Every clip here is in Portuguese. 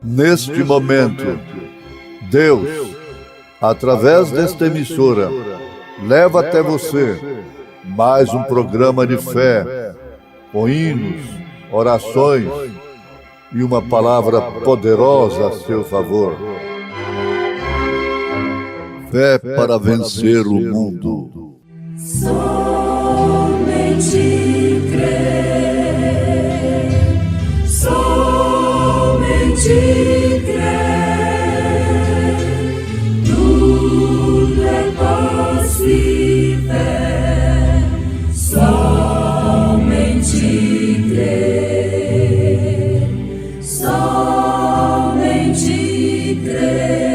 Neste momento, Deus, através desta emissora, leva até você mais um programa de fé, com hinos, orações e uma palavra poderosa a seu favor. Fé para vencer o mundo. Somente crer, somente tudo é possível, somente crer, somente crer,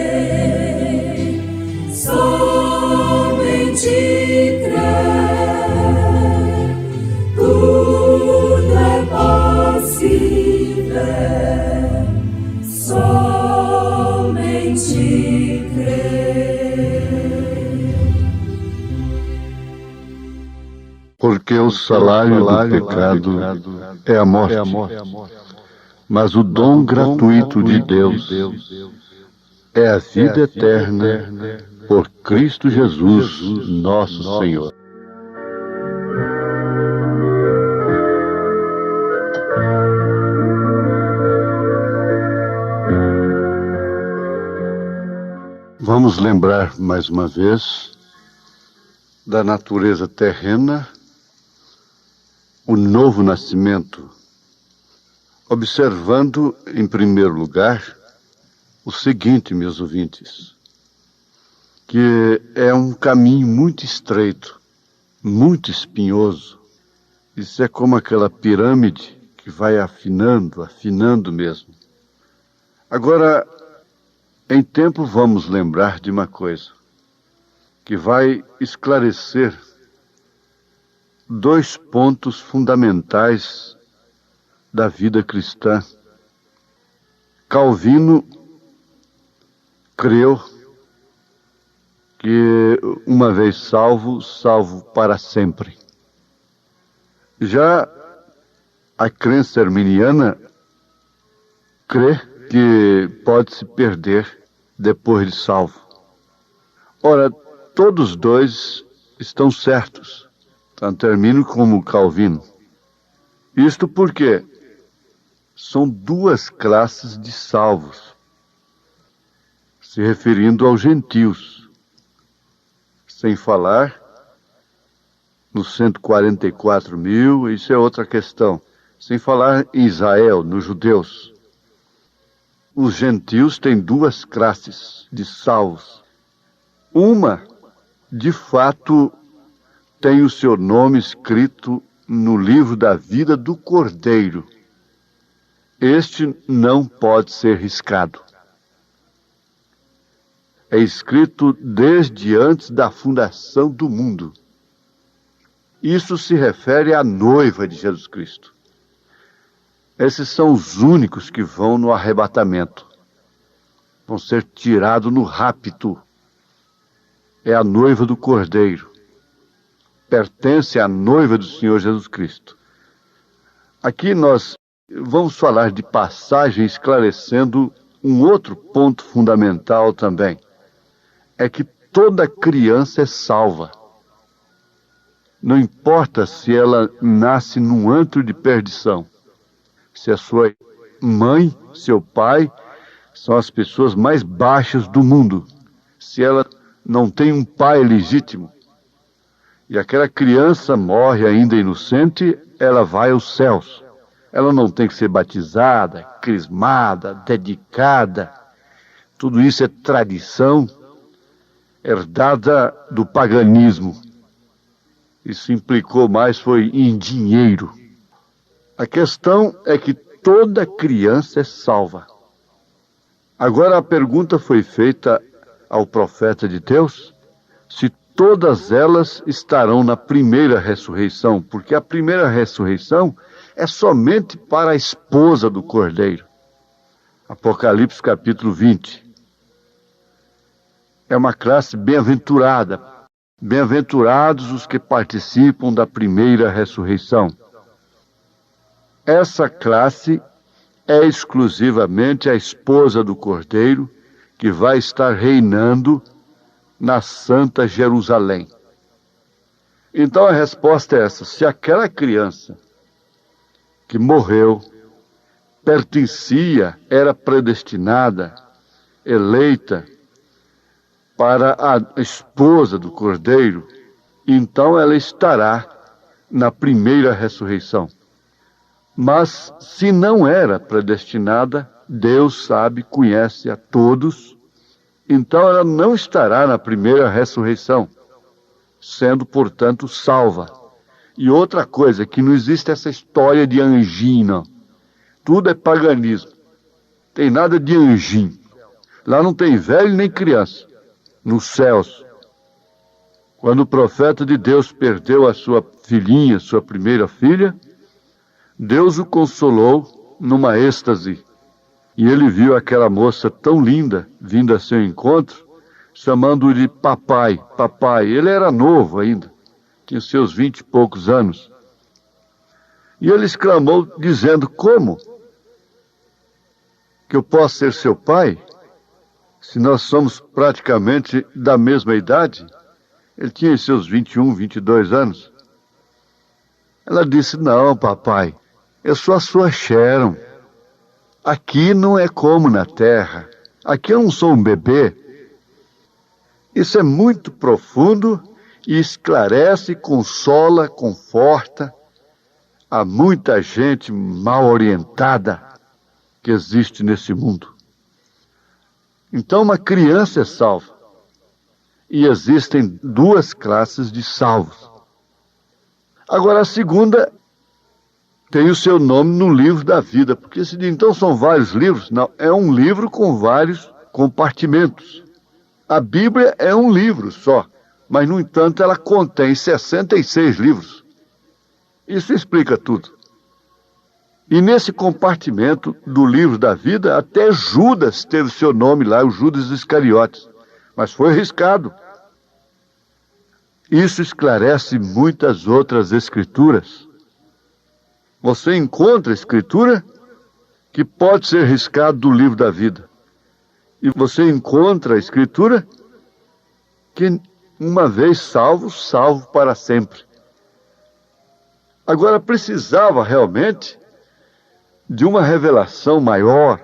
somente crer, tudo é possível, somente crer. Porque o salário do pecado é a morte, mas o dom gratuito de Deus é a vida eterna por Cristo Jesus, nosso Senhor. Vamos lembrar mais uma vez da natureza terrena, o novo nascimento, observando, em primeiro lugar, o seguinte, meus ouvintes, que é um caminho muito estreito, muito espinhoso. Isso é como aquela pirâmide que vai afinando mesmo. Agora, em tempo, vamos lembrar de uma coisa que vai esclarecer dois pontos fundamentais da vida cristã. Calvino creu que uma vez salvo, salvo para sempre. Já a crença arminiana crê que pode se perder depois de salvo. Ora, todos dois estão certos, tanto Armínio como Calvino. Isto porque são duas classes de salvos, se referindo aos gentios, sem falar nos 144 mil, isso é outra questão, sem falar em Israel, nos judeus. Os gentios têm duas classes de salvos. Uma, de fato, tem o seu nome escrito no livro da vida do Cordeiro. Este não pode ser riscado. É escrito desde antes da fundação do mundo. Isso se refere à noiva de Jesus Cristo. Esses são os únicos que vão no arrebatamento. Vão ser tirados no rapto. É a noiva do Cordeiro. Pertence à noiva do Senhor Jesus Cristo. Aqui nós vamos falar de passagem esclarecendo um outro ponto fundamental também. É que toda criança é salva. Não importa se ela nasce num antro de perdição. Se a sua mãe, seu pai, são as pessoas mais baixas do mundo. Se ela não tem um pai legítimo, e aquela criança morre ainda inocente, ela vai aos céus. Ela não tem que ser batizada, crismada, dedicada. Tudo isso é tradição herdada do paganismo. Isso implicou mais foi em dinheiro. A questão é que toda criança é salva. Agora a pergunta foi feita ao profeta de Deus, se todas elas estarão na primeira ressurreição, porque a primeira ressurreição é somente para a esposa do Cordeiro. Apocalipse capítulo 20. É uma classe bem-aventurada. Bem-aventurados os que participam da primeira ressurreição. Essa classe é exclusivamente a esposa do Cordeiro, que vai estar reinando na Santa Jerusalém. Então a resposta é essa: se aquela criança que morreu pertencia, era predestinada, eleita para a esposa do Cordeiro, então ela estará na primeira ressurreição. Mas se não era predestinada, Deus sabe, conhece a todos, então ela não estará na primeira ressurreição, sendo, portanto, salva. E outra coisa, que não existe essa história de anjinho, não. Tudo é paganismo. Tem nada de anjinho. Lá não tem velho nem criança. Nos céus. Quando o profeta de Deus perdeu a sua filhinha, sua primeira filha, Deus o consolou numa êxtase. E ele viu aquela moça tão linda vindo a seu encontro, chamando-o de papai, papai. Ele era novo ainda, tinha seus 20 e poucos anos. E ele exclamou, dizendo: como que eu posso ser seu pai, se nós somos praticamente da mesma idade? Ele tinha seus 21, 22 anos. Ela disse: não, papai, eu sou a sua Sharon. Aqui não é como na terra. Aqui eu não sou um bebê. Isso é muito profundo e esclarece, consola, conforta a muita gente mal orientada que existe nesse mundo. Então uma criança é salva. E existem duas classes de salvos. Agora a segunda tem o seu nome no livro da vida, porque se então são vários livros, não, é um livro com vários compartimentos. A Bíblia é um livro só, mas no entanto ela contém 66 livros. Isso explica tudo. E nesse compartimento do livro da vida, até Judas teve seu nome lá, o Judas Iscariotes, mas foi riscado. Isso esclarece muitas outras escrituras. Você encontra escritura que pode ser riscada do livro da vida. E você encontra a escritura que, uma vez salvo, salvo para sempre. Agora, precisava realmente de uma revelação maior,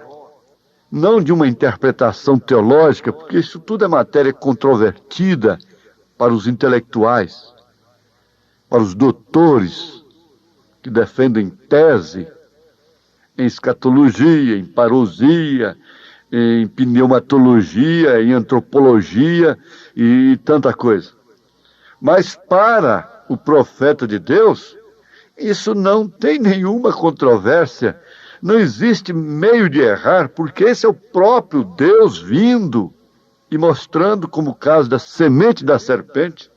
não de uma interpretação teológica, porque isso tudo é matéria controvertida para os intelectuais, para os doutores que defendem tese em escatologia, em parousia, em pneumatologia, em antropologia e tanta coisa. Mas para o profeta de Deus, isso não tem nenhuma controvérsia, não existe meio de errar, porque esse é o próprio Deus vindo e mostrando, como o caso da semente da serpente.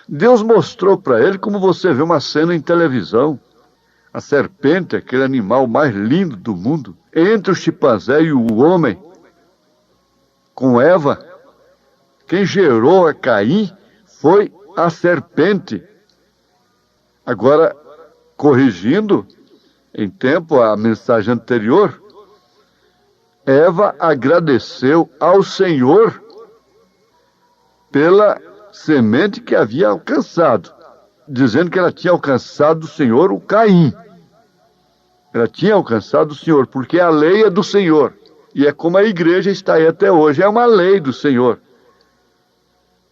Deus mostrou para ele como você vê uma cena em televisão. A serpente, aquele animal mais lindo do mundo, entre o chimpanzé e o homem, com Eva, quem gerou a Caim foi a serpente. Agora, corrigindo em tempo a mensagem anterior, Eva agradeceu ao Senhor pela semente que havia alcançado, dizendo que ela tinha alcançado do Senhor o Caim. Ela tinha alcançado o Senhor, porque a lei é do Senhor. E é como a igreja está aí até hoje, é uma lei do Senhor.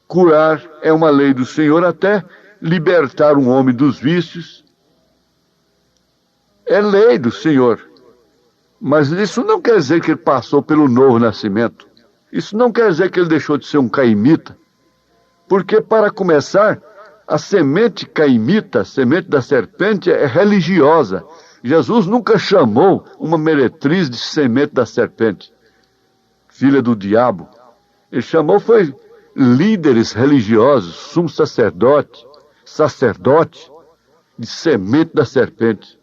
Curar é uma lei do Senhor, até libertar um homem dos vícios é lei do Senhor. Mas isso não quer dizer que ele passou pelo novo nascimento. Isso não quer dizer que ele deixou de ser um caimita. Porque, para começar, a semente caimita, a semente da serpente, é religiosa. Jesus nunca chamou uma meretriz de semente da serpente, filha do diabo. Ele chamou foi líderes religiosos, sumo sacerdote, de semente da serpente.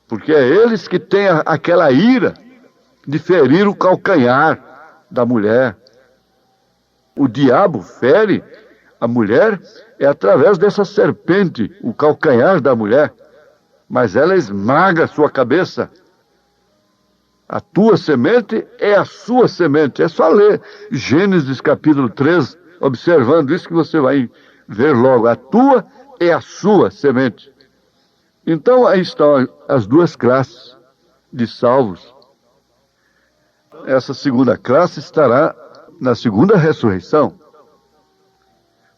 Porque é eles que têm aquela ira de ferir o calcanhar da mulher. O diabo fere a mulher através dessa serpente, o calcanhar da mulher. Mas ela esmaga a sua cabeça. A tua semente é a sua semente. É só ler Gênesis capítulo 3, observando isso que você vai ver logo. A tua é a sua semente. Então aí estão as duas classes de salvos. Essa segunda classe estará na segunda ressurreição.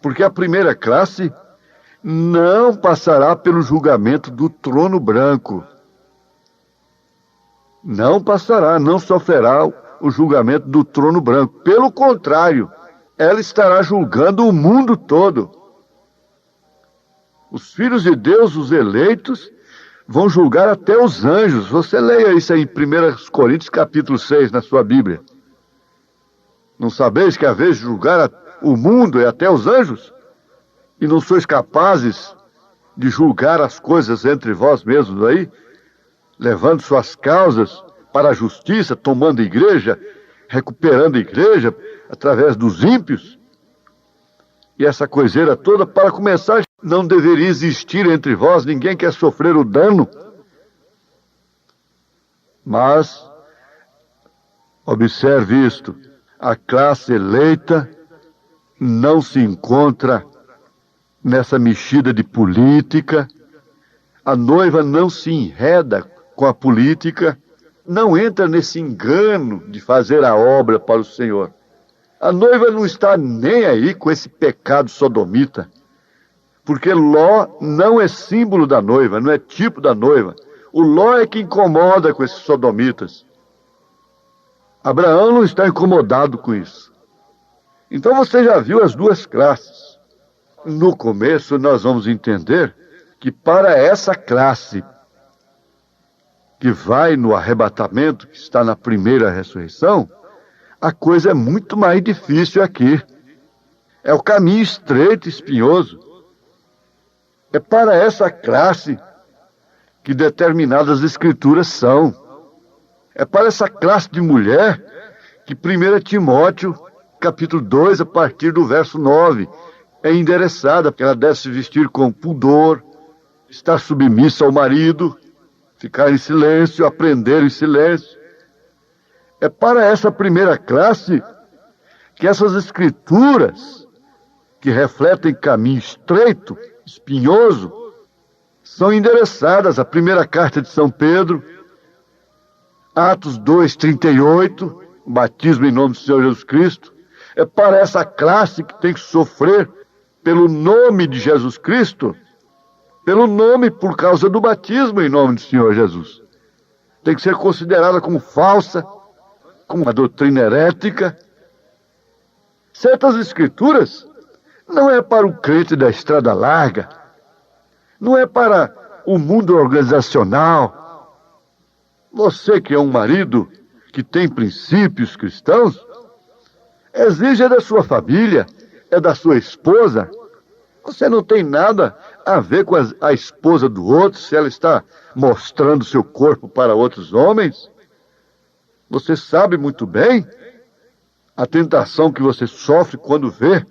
Porque a primeira classe não passará pelo julgamento do trono branco. Não passará, não sofrerá o julgamento do trono branco. Pelo contrário, ela estará julgando o mundo todo. Os filhos de Deus, os eleitos, vão julgar até os anjos. Você leia isso aí em 1 Coríntios capítulo 6 na sua Bíblia. Não sabeis que a vez de julgar o mundo é até os anjos? E não sois capazes de julgar as coisas entre vós mesmos aí? Levando suas causas para a justiça, tomando igreja, recuperando a igreja através dos ímpios. E essa coiseira toda, para começar, não deveria existir entre vós, ninguém quer sofrer o dano. Mas, observe isto, a classe eleita não se encontra nessa mexida de política, a noiva não se enreda com a política, não entra nesse engano de fazer a obra para o Senhor. A noiva não está nem aí com esse pecado sodomita, porque Ló não é símbolo da noiva, não é tipo da noiva. O Ló é que incomoda com esses sodomitas. Abraão não está incomodado com isso. Então você já viu as duas classes. No começo nós vamos entender que para essa classe que vai no arrebatamento, que está na primeira ressurreição, a coisa é muito mais difícil aqui. É o caminho estreito e espinhoso. É para essa classe que determinadas escrituras são. É para essa classe de mulher que 1 Timóteo, capítulo 2, a partir do verso 9, é endereçada, porque ela deve se vestir com pudor, estar submissa ao marido, ficar em silêncio, aprender em silêncio. É para essa primeira classe que essas escrituras, que refletem caminho estreito, espinhoso, são endereçadas. A primeira carta de São Pedro, Atos 2:38, o batismo em nome do Senhor Jesus Cristo. É para essa classe que tem que sofrer pelo nome de Jesus Cristo, pelo nome por causa do batismo em nome do Senhor Jesus. Tem que ser considerada como falsa, como uma doutrina herética. Certas escrituras não é para o crente da estrada larga, não é para o mundo organizacional. Você que é um marido que tem princípios cristãos, exige da sua família, é da sua esposa. Você não tem nada a ver com a esposa do outro, se ela está mostrando seu corpo para outros homens. Você sabe muito bem a tentação que você sofre quando vê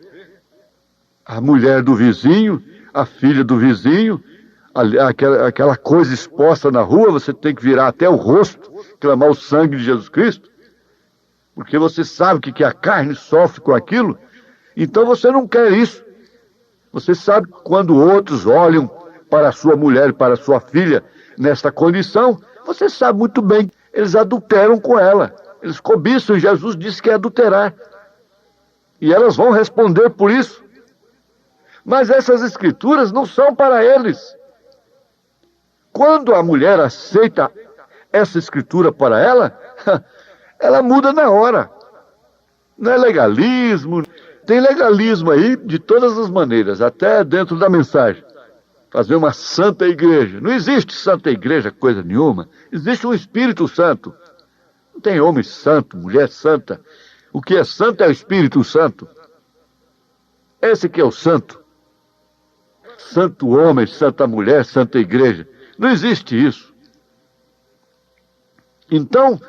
a mulher do vizinho, a filha do vizinho, aquela coisa exposta na rua. Você tem que virar até o rosto, clamar o sangue de Jesus Cristo, porque você sabe que a carne sofre com aquilo. Então você não quer isso. Você sabe que quando outros olham para a sua mulher e para a sua filha nesta condição, você sabe muito bem, eles adulteram com ela. Eles cobiçam, e Jesus disse que é adulterar. E elas vão responder por isso. Mas essas escrituras não são para eles. Quando a mulher aceita essa escritura para ela, ela muda na hora. Não é legalismo. Tem legalismo aí de todas as maneiras, até dentro da mensagem. Fazer uma santa igreja. Não existe santa igreja coisa nenhuma. Existe um Espírito Santo. Não tem homem santo, mulher santa. O que é santo é o Espírito Santo. Esse que é o santo. Santo homem, santa mulher, santa igreja. Não existe isso. Então,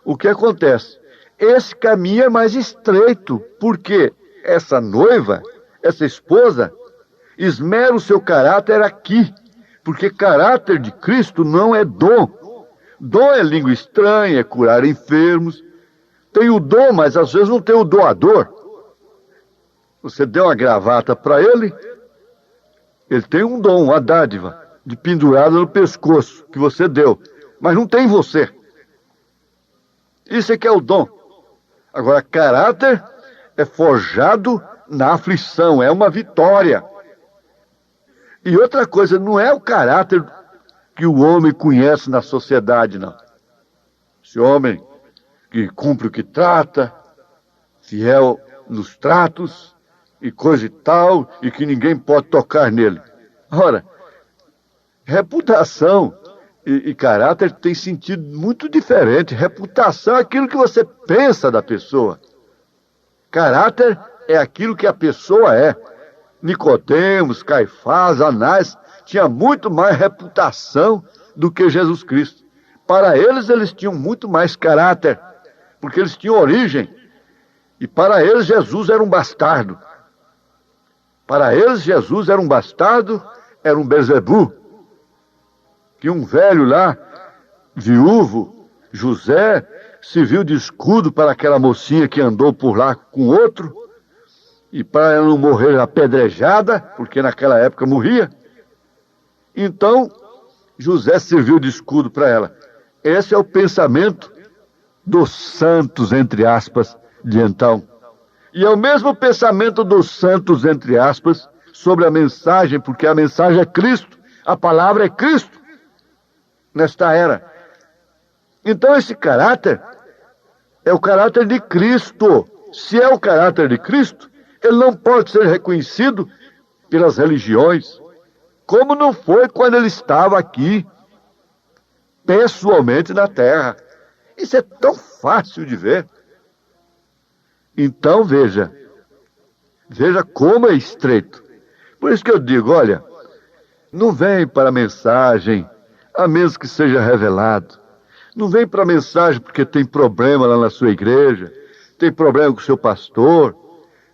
o que acontece? Esse caminho é mais estreito, porque essa noiva, essa esposa, esmera o seu caráter aqui, porque caráter de Cristo não é dom. Dom é língua estranha, é curar enfermos. Tem o dom, mas às vezes não tem o doador. Você deu uma gravata para ele, ele tem um dom, uma dádiva, de pendurada no pescoço, que você deu, mas não tem você. Isso é que é o dom. Agora, caráter é forjado na aflição, é uma vitória. E outra coisa, não é o caráter que o homem conhece na sociedade, não. Esse homem que cumpre o que trata, fiel nos tratos e coisa e tal, e que ninguém pode tocar nele. Ora, reputação e caráter tem sentido muito diferente. Reputação é aquilo que você pensa da pessoa. Caráter é aquilo que a pessoa é. Nicodemos, Caifás, Anás tinha muito mais reputação do que Jesus Cristo. Para eles tinham muito mais caráter, porque eles tinham origem. E para eles Jesus era um bastardo. Para eles Jesus era um bastardo, era um Beelzebu. Que um velho lá, viúvo, José, serviu de escudo para aquela mocinha que andou por lá com outro, e para ela não morrer apedrejada, porque naquela época morria. Então, José serviu de escudo para ela. Esse é o pensamento dos santos, entre aspas, de então. E é o mesmo pensamento dos santos, entre aspas, sobre a mensagem, porque a mensagem é Cristo, a palavra é Cristo, nesta era. Então esse caráter é o caráter de Cristo. Se é o caráter de Cristo, ele não pode ser reconhecido pelas religiões, como não foi quando ele estava aqui, pessoalmente na terra. Isso é tão fácil de ver. Então veja como é estreito. Por isso que eu digo, olha, não vem para a mensagem, a menos que seja revelado. Não vem para a mensagem porque tem problema lá na sua igreja, tem problema com o seu pastor,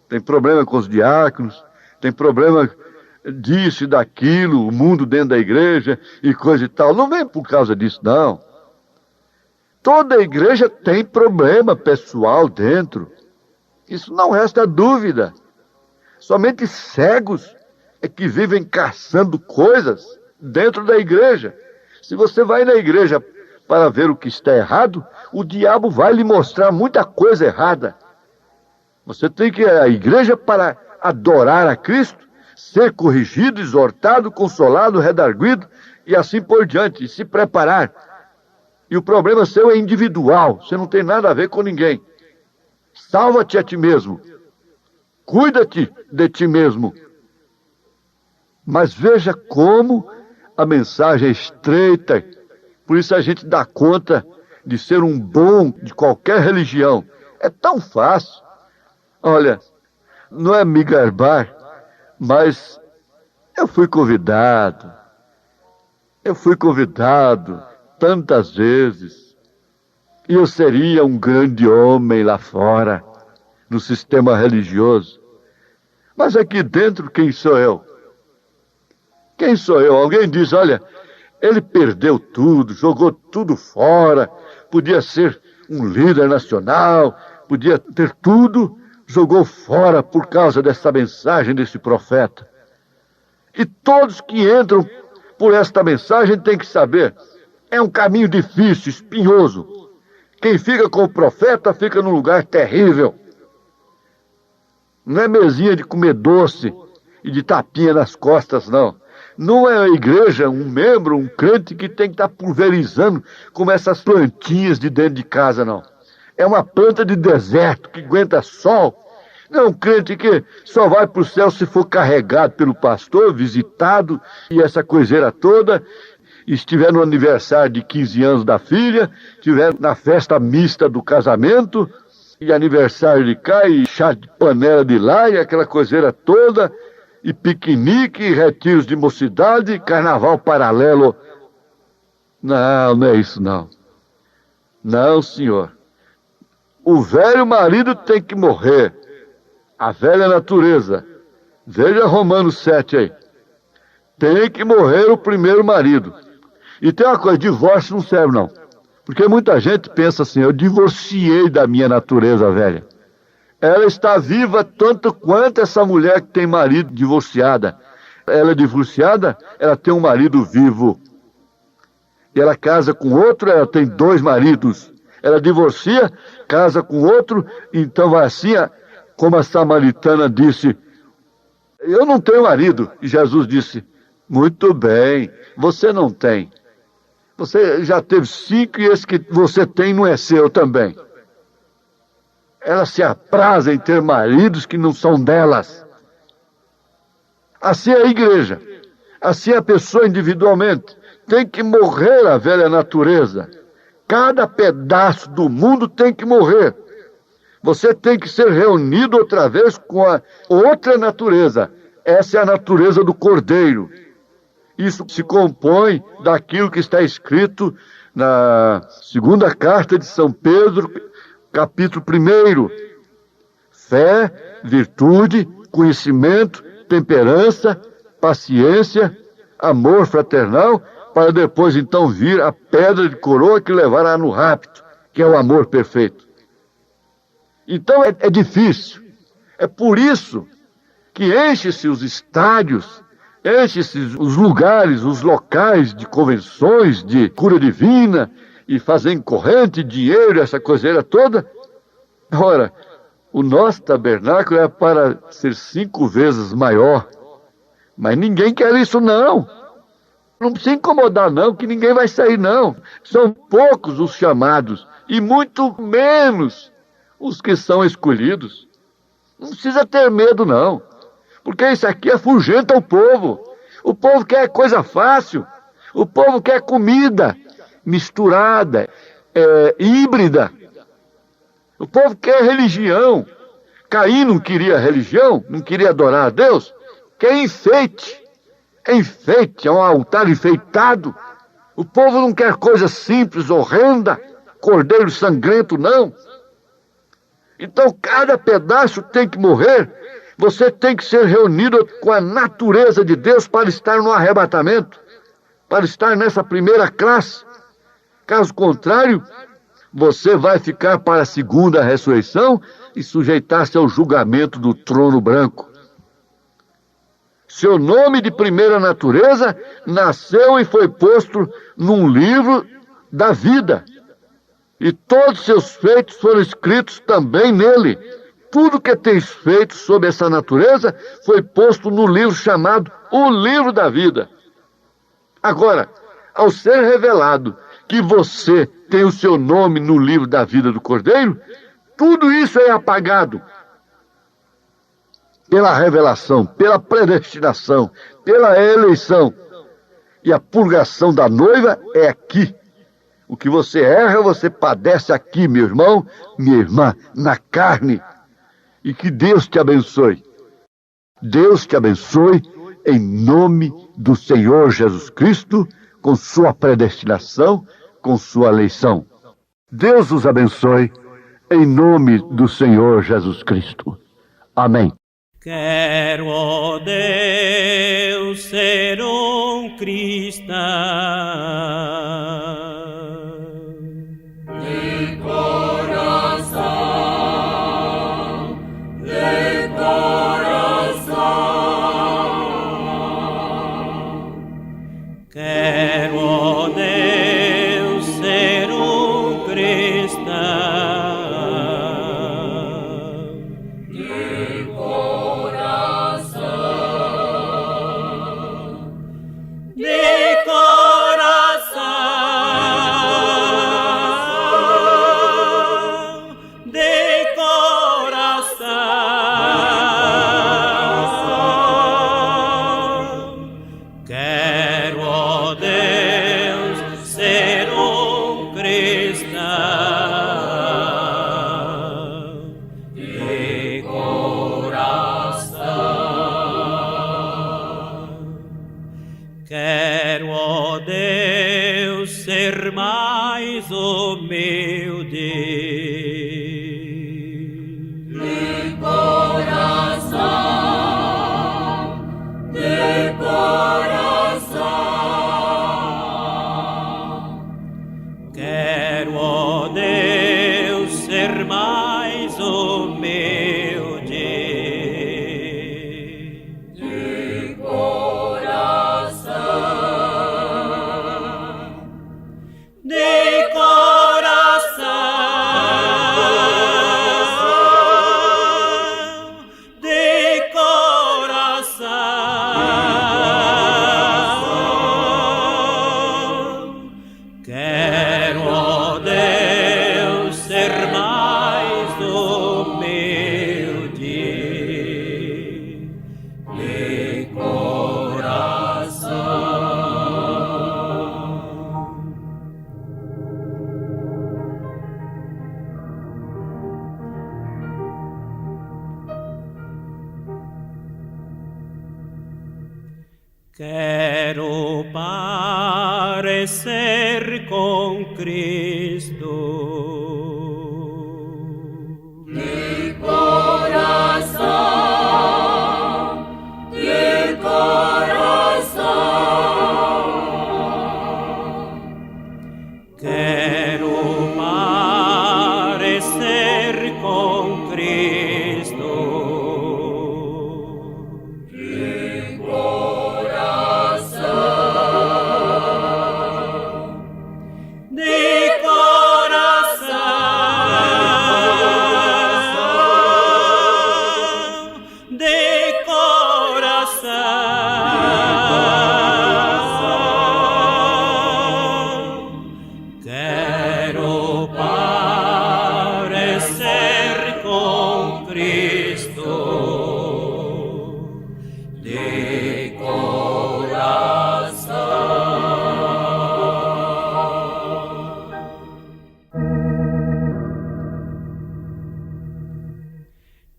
tem problema com os diáconos, tem problema disso e daquilo, o mundo dentro da igreja e coisa e tal. Não vem por causa disso, não. Toda igreja tem problema pessoal dentro. Isso não resta dúvida. Somente cegos é que vivem caçando coisas dentro da igreja. Se você vai na igreja para ver o que está errado, o diabo vai lhe mostrar muita coisa errada. Você tem que ir à igreja para adorar a Cristo, ser corrigido, exortado, consolado, redarguido e assim por diante, e se preparar. E o problema seu é individual, você não tem nada a ver com ninguém. Salva-te a ti mesmo. Cuida-te de ti mesmo. Mas veja como a mensagem é estreita. Por isso a gente dá conta de ser um bom de qualquer religião. É tão fácil. Olha, não é me gabar, mas eu fui convidado. Tantas vezes. E eu seria um grande homem lá fora, no sistema religioso. Mas aqui dentro, quem sou eu? Quem sou eu? Alguém diz, olha, ele perdeu tudo, jogou tudo fora, podia ser um líder nacional, podia ter tudo, jogou fora por causa dessa mensagem desse profeta. E todos que entram por esta mensagem têm que saber, é um caminho difícil, espinhoso. Quem fica com o profeta fica num lugar terrível. Não é mesinha de comer doce e de tapinha nas costas, não. Não é a igreja, um membro, um crente que tem que estar pulverizando como essas plantinhas de dentro de casa, não. É uma planta de deserto que aguenta sol. Não é um crente que só vai para o céu se for carregado pelo pastor, visitado e essa coiseira toda. Estiver no aniversário de 15 anos da filha, estiver na festa mista do casamento e aniversário de cá, e chá de panela de lá, e aquela coiseira toda, e piquenique, e retiros de mocidade, e carnaval paralelo. Não, não é isso não. Não, senhor. O velho marido tem que morrer. A velha natureza. Veja Romanos 7 aí. Tem que morrer o primeiro marido. E tem uma coisa, divórcio não serve não. Porque muita gente pensa assim, eu divorciei da minha natureza velha. Ela está viva tanto quanto essa mulher que tem marido divorciada. Ela é divorciada, ela tem um marido vivo. E ela casa com outro, ela tem 2 maridos. Ela divorcia, casa com outro, então vai assim, como a samaritana disse, eu não tenho marido. E Jesus disse, muito bem, você não tem. Você já teve 5 e esse que você tem não é seu também. Ela se apraza em ter maridos que não são delas. Assim é a igreja. Assim é a pessoa individualmente. Tem que morrer a velha natureza. Cada pedaço do mundo tem que morrer. Você tem que ser reunido outra vez com a outra natureza. Essa é a natureza do Cordeiro. Isso se compõe daquilo que está escrito na segunda carta de São Pedro, capítulo 1. Fé, virtude, conhecimento, temperança, paciência, amor fraternal, para depois então vir a pedra de coroa que levará no rapto, que é o amor perfeito. Então é difícil. É por isso que enche-se os estádios, enche-se os lugares, os locais de convenções, de cura divina, e fazem corrente, dinheiro, essa coiseira toda. Ora, o nosso tabernáculo é para ser 5 vezes maior. Mas ninguém quer isso não. Não precisa incomodar não, que ninguém vai sair não. São poucos os chamados, e muito menos os que são escolhidos. Não precisa ter medo não. Porque isso aqui afugenta o povo. O povo quer coisa fácil. O povo quer comida misturada, híbrida. O povo quer religião. Caim não queria religião, não queria adorar a Deus. Quer enfeite. É enfeite, é um altar enfeitado. O povo não quer coisa simples, horrenda, cordeiro sangrento, não. Então cada pedaço tem que morrer. Você tem que ser reunido com a natureza de Deus para estar no arrebatamento, para estar nessa primeira classe. Caso contrário, você vai ficar para a segunda ressurreição e sujeitar-se ao julgamento do trono branco. Seu nome de primeira natureza nasceu e foi posto num livro da vida. E todos seus feitos foram escritos também nele. Tudo que tens feito sobre essa natureza foi posto no livro chamado O Livro da Vida. Agora, ao ser revelado que você tem o seu nome no livro da vida do Cordeiro, tudo isso é apagado pela revelação, pela predestinação, pela eleição. E a purgação da noiva é aqui. O que você erra, você padece aqui, meu irmão, minha irmã, na carne. E que Deus te abençoe. Deus te abençoe em nome do Senhor Jesus Cristo, com sua predestinação, com sua eleição. Deus os abençoe em nome do Senhor Jesus Cristo. Amém. Quero, ó Deus, ser cristão. De coração, de coração. Quero, ó Deus, ser cristão. De coração, De coração. Quero parecer com Cristo. De coração, de coração. Quero parecer com Cristo. De coração, De coração, de coração, quero parecer com Cristo. De coração.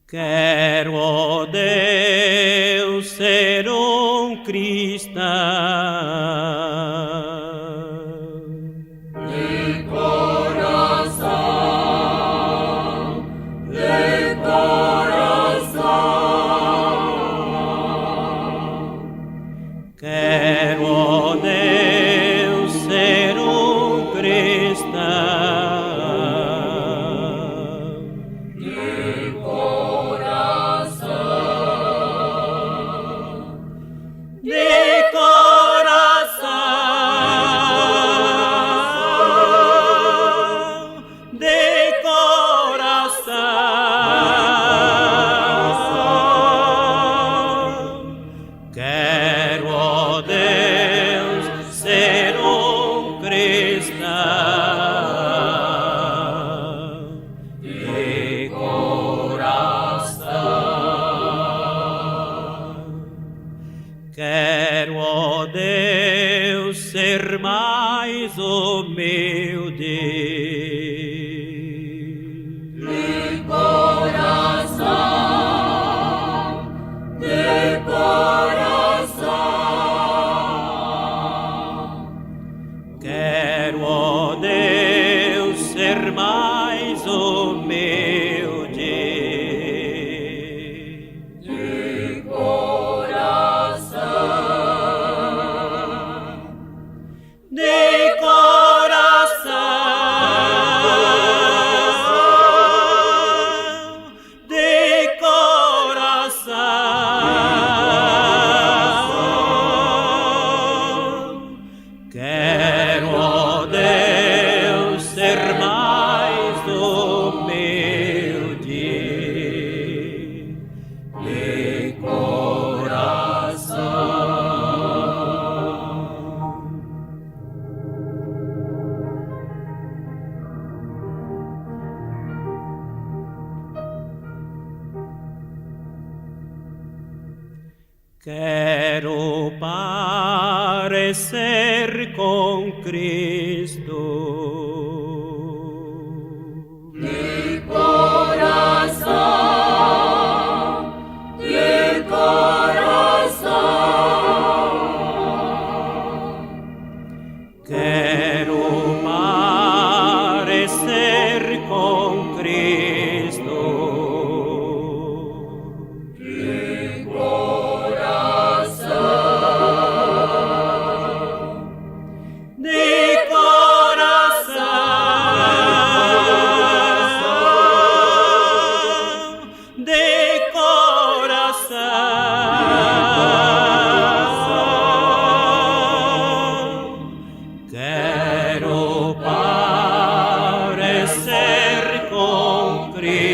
Quero, ó Deus, ser cristão. de coração, de coração. Quero, ó Deus, ser cristão. De coração, De coração, de coração, quero, ó Deus, ser cristão. De coração, quero, ó Deus, ser mais humilde. de coração, de coração. Quero, ó Deus, ser mais humilde. De coração, De coração, de coração, quero, ó Deus, ser mais humilde. De coração. Quero parecer com Cristo. de coração, de coração. Quero parecer com Cristo. De coração, De coração, de coração, quero parecer com Cristo.